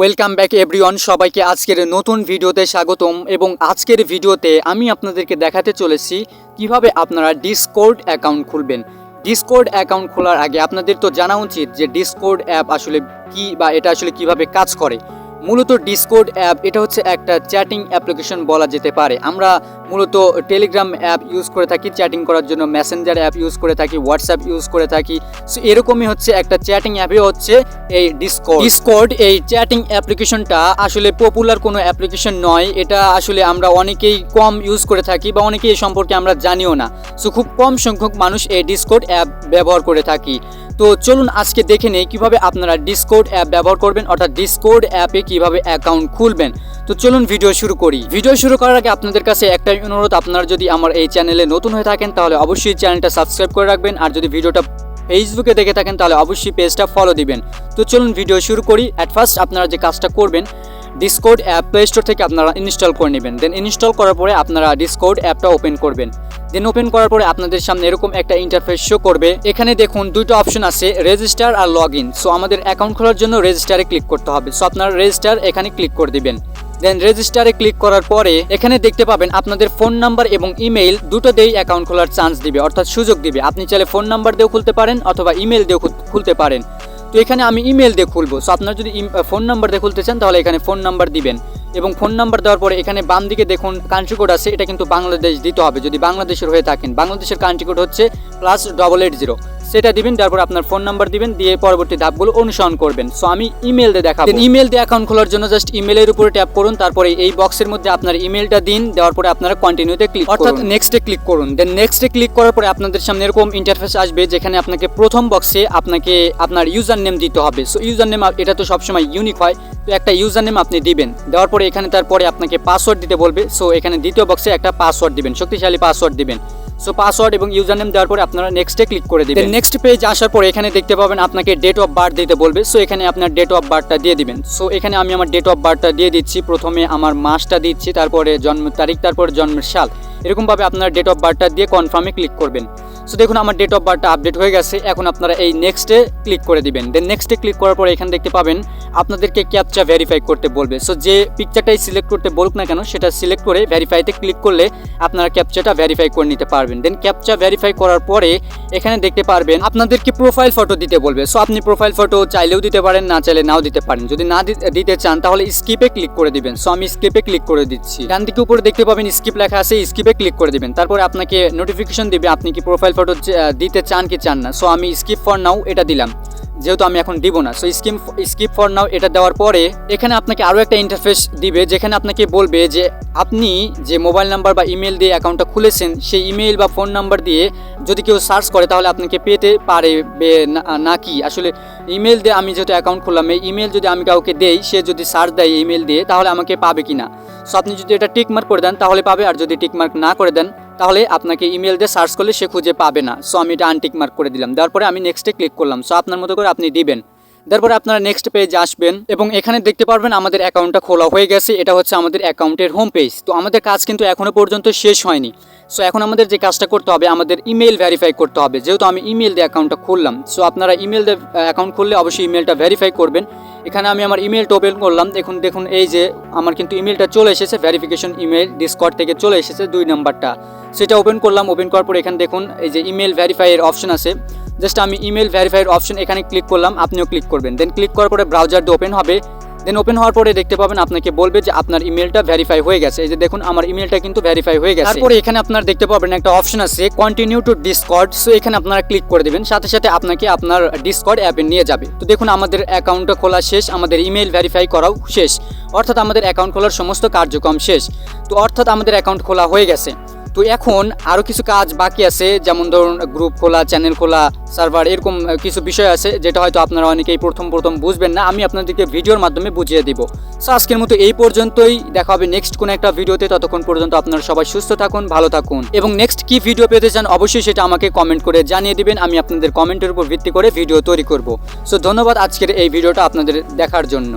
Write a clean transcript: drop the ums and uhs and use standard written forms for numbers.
Welcome back everyone, সবাইকে আজকের নতুন ভিডিওতে স্বাগতম। এবং আজকের ভিডিওতে আমি আপনাদেরকে দেখাতে চলেছি কিভাবে আপনারা ডিসকর্ড অ্যাকাউন্ট খুলবেন। ডিসকর্ড অ্যাকাউন্ট খোলার আগে আপনাদের তো জানা উচিত যে ডিসকর্ড অ্যাপ আসলে কি বা এটা আসলে কিভাবে কাজ করে। মূলত ডিসকর্ড অ্যাপ এটা হচ্ছে একটা চ্যাটিং অ্যাপ্লিকেশন বলা যেতে পারে। আমরা মূলত টেলিগ্রাম অ্যাপ ইউজ করে থাকি চ্যাটিং করার জন্য, মেসেঞ্জার অ্যাপ ইউজ করে থাকি, হোয়াটসঅ্যাপ ইউজ করে থাকি। সো এরকমই হচ্ছে একটা চ্যাটিং অ্যাপই হচ্ছে এই ডিসকর্ড। এই চ্যাটিং অ্যাপ্লিকেশনটা আসলে পপুলার কোনো অ্যাপ্লিকেশন নয়। এটা আসলে আমরা অনেকেই কম ইউজ করে থাকি বা অনেকেই এই সম্পর্কে আমরা জানিও না। সো খুব কম সংখ্যক মানুষ এই ডিসকর্ড অ্যাপ ব্যবহার করে থাকি। তো চলুন আজকে দেখে নেই কিভাবে আপনারা ডিসকর্ড অ্যাপ ব্যবহার করবেন, অর্থাৎ ডিসকর্ড অ্যাপে কিভাবে অ্যাকাউন্ট খুলবেন। তো চলুন ভিডিও শুরু করি। ভিডিও শুরু করার আগে আপনাদের কাছে একটাই অনুরোধ, আপনারা যদি আমার এই চ্যানেলে নতুন হয়ে থাকেন তাহলে অবশ্যই চ্যানেলটা সাবস্ক্রাইব করে রাখবেন, আর যদি ভিডিওটা ফেসবুকে দেখে থাকেন তাহলে অবশ্যই পেজটা ফলো দিবেন। তো চলুন ভিডিও শুরু করি। অ্যাট ফার্স্ট আপনারা যে কাজটা করবেন, ডিসকর্ড অ্যাপ প্লে স্টোর থেকে আপনারা ইনস্টল করে নেবেন। দেন ইনস্টল করার পরে আপনারা ডিসকর্ড অ্যাপটা ওপেন করবেন। দেন ওপেন করার পরে আপনাদের সামনে এরকম একটা ইন্টারফেস শো করবে। এখানে দেখুন দুটো অপশন আছে, রেজিস্টার আর লগ ইন। সো আমাদের অ্যাকাউন্ট খোলার জন্য রেজিস্টারে ক্লিক করতে হবে। সো আপনারা রেজিস্টার এখানে ক্লিক করে দিবেন। দেন রেজিস্টারে ক্লিক করার পরে এখানে দেখতে পাবেন আপনাদের ফোন নাম্বার এবং ইমেইল দুটো দিয়েই অ্যাকাউন্ট খোলার চান্স দিবে, অর্থাৎ সুযোগ দিবে। আপনি চাইলে ফোন নাম্বার দিয়েও খুলতে পারেন অথবা ইমেল দিয়েও খুলতে পারেন। তো এখানে আমি ইমেল দিয়ে খুলবো। সো আপনারা যদি ফোন নাম্বার দিয়ে খুলতে চান তাহলে এখানে ফোন নাম্বার দিবেন, এবং ফোন নাম্বার দেওয়ার পরে এখানে বাম দিকে দেখুন কান্ট্রি কোড আছে, এটা কিন্তু বাংলাদেশ দিতে হবে যদি বাংলাদেশের হয়ে থাকেন। বাংলাদেশের কান্ট্রি কোড হচ্ছে +880, সেটা দিবেন। তারপর আপনার ফোন নাম্বার দিবেন, দিয়ে পরবর্তী ধাপগুলো অনুসরণ করবেন। সো আমি ইমেল দিয়ে দেখাবো। ইমেল দিয়ে অ্যাকাউন্ট খোলার জন্য জাস্ট ইমেলের উপরে ট্যাপ করুন, তারপরে এই বক্সের মধ্যে আপনার ইমেলটা দিন, দেওয়ার পরে আপনারা কন্টিনিউতে ক্লিক করুন, অর্থাৎ নেক্সটে ক্লিক করুন। দেন নেক্সটে ক্লিক করার পরে আপনাদের সামনে এরকম ইন্টারফেস আসবে, যেখানে আপনাকে প্রথম বক্সে আপনাকে আপনার ইউজার নেম দিতে হবে। সো ইউজার নেম এটা তো সবসময় ইউনিক হয়, তো একটা ইউজার নেম আপনি দিবেন। দেওয়ার পরে এখানে তারপরে আপনাকে পাসওয়ার্ড দিতে বলবে। সো এখানে দ্বিতীয় বক্সে একটা পাসওয়ার্ড দিবেন, শক্তিশালী পাসওয়ার্ড দিবেন। সো পাসওয়ার্ড এবং ইউজার নেম দেওয়ার পরে আপনারা নেক্সটে ক্লিক করে দিবেন। নেক্সট পেজ আসার পরে এখানে দেখতে পাবেন আপনাকে ডেট অফ বার্থ দিতে বলবে। সো এখানে আপনার ডেট অফ বার্থটা দিয়ে দিবেন। সো এখানে আমি আমার ডেট অফ বার্থটা দিয়ে দিচ্ছি। প্রথমে আমার মাসটা দিচ্ছি, তারপরে জন্ম তারিখ, তারপরে জন্মের সাল। এরকমভাবে আপনার ডেট অফ বার্থটা দিয়ে কনফার্মে ক্লিক করবেন। সো দেখুন আমার ডেট অফ বার্থটা আপডেট হয়ে গেছে। এখন আপনারা এই নেক্সটে ক্লিক করে দিবেন। দেন নেক্সটে ক্লিক করার পরে এখানে দেখতে পাবেন আপনাদেরকে ক্যাপচা ভেরিফাই করতে বলবে। সো যে পিকচারটাই সিলেক্ট করতে বলুক না কেন, সেটা সিলেক্ট করে ভেরিফাইতে ক্লিক করলে আপনারা ক্যাপচাটা ভেরিফাই করে নিতে পারবেন। দেন ক্যাপচা ভেরিফাই করার পরে এখানে দেখতে পারবেন আপনাদেরকে প্রোফাইল ফটো দিতে বলবে। সো আপনি প্রোফাইল ফটো চাইলেও দিতে পারেন, না চাইলে নাও দিতে পারেন। যদি না দিতে চান তাহলে স্কিপে ক্লিক করে দিবেন। সো আমি স্কিপে ক্লিক করে দিচ্ছি। ডান দিকে উপরে দেখতে পাবেন স্কিপ লেখা আছে, স্কিপে ক্লিক করে দিবেন। তারপরে আপনাকে নোটিফিকেশন দিবে আপনি কি প্রোফাইল ফটো দিতে চান কি চান না। সো আমি স্কিপ ফর নাও এটা দিলাম, যেহেতু আমি এখন দিব না। সো স্কিপ ফর নাও এটা দেওয়ার পরে এখানে আপনাকে আরও একটা ইন্টারফেস দিবে, যেখানে আপনাকে বলবে যে আপনি যে মোবাইল নাম্বার বা ইমেল দিয়ে অ্যাকাউন্টটা খুলেছেন সেই ইমেল বা ফোন নাম্বার দিয়ে যদি কেউ সার্চ করে তাহলে আপনাকে পেতে পারবে নাকি। আসলে ইমেল দিয়ে আমি যেহেতু অ্যাকাউন্ট খুললাম, এই ইমেল যদি আমি কাউকে দেই, সে যদি সার্চ দেয় ইমেল দিয়ে তাহলে আমাকে পাবে কি না। সো আপনি যদি এটা টিকমার্ক করে দেন তাহলে পাবে, আর যদি টিকমার্ক না করে দেন তাহলে আপনাকে ইমেল দিয়ে সার্চ করলে সে খুঁজে পাবে না। সো আমি এটা আনটিক মার্ক করে দিলাম। দেওয়ার পরে আমি নেক্সটে ক্লিক করলাম। সো আপনার মতো করে আপনি দিবেন। তারপরে আপনারা নেক্সট পেজ আসবেন এবং এখানে দেখতে পারবেন আমাদের অ্যাকাউন্টটা খোলা হয়ে গেছে। এটা হচ্ছে আমাদের অ্যাকাউন্টের হোম পেজ। তো আমাদের কাজ কিন্তু এখনও পর্যন্ত শেষ হয়নি। সো এখন আমাদের যে কাজটা করতে হবে, আমাদের ইমেল ভেরিফাই করতে হবে। যেহেতু আমি ইমেল দিয়ে অ্যাকাউন্টটা খুললাম, সো আপনারা ইমেল দিয়ে অ্যাকাউন্ট খুললে অবশ্যই ইমেলটা ভেরিফাই করবেন। এখানে আমি আমার ইমেলটা ওপেন করলাম। দেখুন এই যে আমার কিন্তু ইমেলটা চলে এসেছে, ভেরিফিকেশন ইমেল ডিসকর্ড থেকে চলে এসেছে 2 নাম্বারটা। সেটা ওপেন করলাম। ওপেন করার পর এখানে দেখুন এই যে ইমেল ভেরিফাইয়ের অপশন আছে, জাস্ট আমি ইমেল ভেরিফাইয়ের অপশন এখানে ক্লিক করলাম, আপনিও ক্লিক করবেন। দেন ক্লিক করার পরে ব্রাউজার দিয়ে ওপেন হবে। দেন ওপেন হওয়ার পরে দেখতে পাবেন আপনাকে বলবে যে আপনার ইমেলটা ভেরিফাই হয়ে গেছে। এই যে দেখুন আমার ইমেলটা কিন্তু ভেরিফাই হয়ে গেছে। তারপরে এখানে আপনারা দেখতে পাবেন একটা অপশন আছে কন্টিনিউ টু ডিসকর্ড। সো এখানে আপনারা ক্লিক করে দেবেন, সাথে সাথে আপনাকে আপনার ডিসকর্ড অ্যাপে নিয়ে যাবে। তো দেখুন আমাদের অ্যাকাউন্টটা খোলা শেষ, আমাদের ইমেল ভেরিফাই করাও শেষ, অর্থাৎ আমাদের অ্যাকাউন্ট খোলার সমস্ত কার্যক্রম শেষ। তো অর্থাৎ আমাদের অ্যাকাউন্ট খোলা হয়ে গেছে। তো এখন আরও কিছু কাজ বাকি আছে, যেমন ধরুন গ্রুপ খোলা, চ্যানেল খোলা, সার্ভার, এরকম কিছু বিষয় আছে যেটা হয়তো আপনারা অনেকেই প্রথম বুঝবেন না। আমি আপনাদেরকে ভিডিওর মাধ্যমে বুঝিয়ে দিব। সো আজকের মতো এই পর্যন্তই, দেখা হবে নেক্সট কোনো একটা ভিডিওতে। ততক্ষণ পর্যন্ত আপনারা সবাই সুস্থ থাকুন, ভালো থাকুন, এবং নেক্সট কি ভিডিও পেতে চান অবশ্যই সেটা আমাকে কমেন্ট করে জানিয়ে দিবেন। আমি আপনাদের কমেন্টের উপর ভিত্তি করে ভিডিও তৈরি করব। সো ধন্যবাদ আজকের এই ভিডিওটা আপনাদের দেখার জন্য।